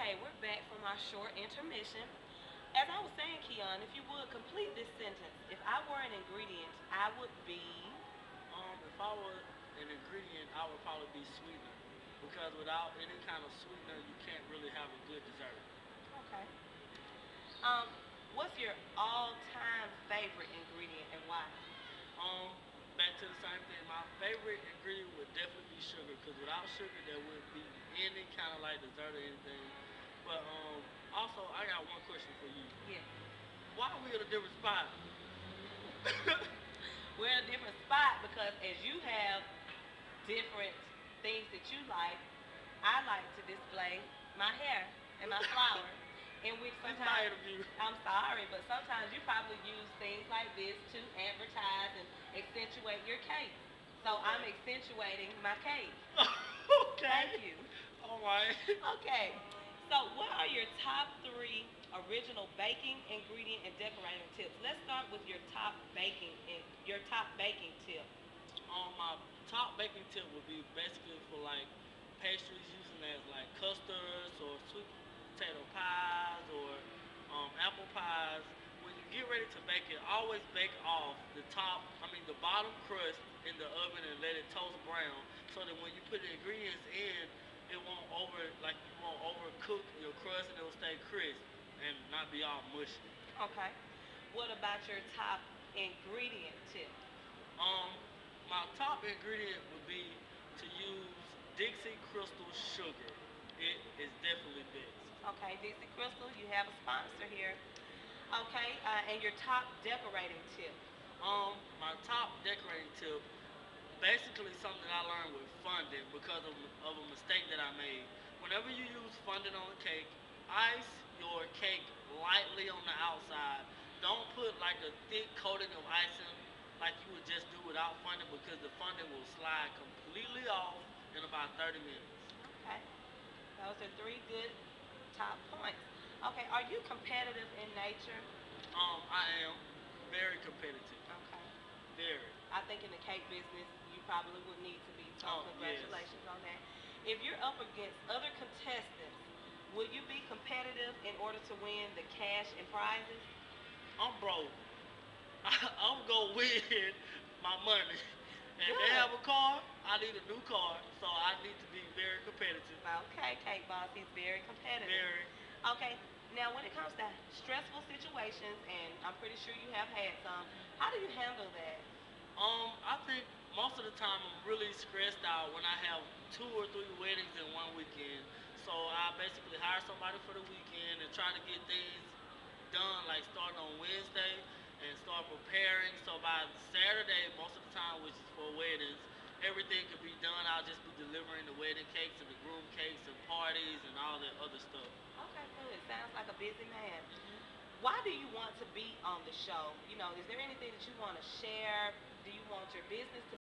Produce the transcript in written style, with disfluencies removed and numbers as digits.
Okay, we're back from our short intermission. As I was saying, Keon, if you would complete this sentence, if I were an ingredient, I would be. If I were an ingredient, I would probably be sweetener because without any kind of sweetener, you can't really have a good dessert. Okay. Um, what's your all-time favorite ingredient and why? Um, Back to the same thing. My favorite ingredient would definitely be sugar because without sugar, there wouldn't be any kind of like dessert or anything. But also, I got one question for you. Yes. Why are we at a different spot? We're in a different spot because as you have different things that you like, I like to display my hair and my flowers, in which This is my sometimes, interview. I'm sorry, but sometimes you probably use things like this to advertise and accentuate your cake. So I'm Okay. accentuating my cake. Okay. Thank you. All right. Okay. So what are your top three original baking ingredient and decorating tips? Let's start with your top baking tip. My top baking tip would be basically for like pastries using as like custards or sweet potato pies or apple pies. When you get ready to bake it, always bake off the bottom crust in the oven and let it toast brown, so that when you put the ingredients in, you won't overcook your crust and it will stay crisp and not be all mushy. Okay. What about your top ingredient tip? Um, my top ingredient would be to use Dixie Crystal sugar. It is definitely best. Okay, Dixie Crystal, you have a sponsor here. Okay, and your top decorating tip. My top decorating tip, basically something I learned with fondant because of a mistake that I made. Whenever you use fondant on a cake, ice your cake lightly on the outside. Don't put like a thick coating of icing like you would just do without fondant because the fondant will slide completely off in about 30 minutes. Okay, those are three good top points. Okay, are you competitive in nature? I am very competitive. Okay. Very. I think in the cake business, you probably would need to be, so Oh, yes. congratulations on that. If you're up against other contestants, will you be competitive in order to win the cash and prizes? I'm broke. I'm gonna win my money. And if they Good. have a car, I need a new car, so I need to be very competitive. Okay, Cake Boss, he's very competitive. Very. Okay, now when it comes to stressful situations, and I'm pretty sure you have had some, how do you handle that? I think most of the time I'm really stressed out when I have 2 or 3 weddings in one weekend. So I basically hire somebody for the weekend and try to get things done, like starting on Wednesday and start preparing. So by Saturday, most of the time, which is for weddings, everything could be done. I'll just be delivering the wedding cakes and the groom cakes and parties and all that other stuff. Okay, good. Sounds like a busy man. Why do you want to be on the show? Is there anything that you want to share? Do you want your business to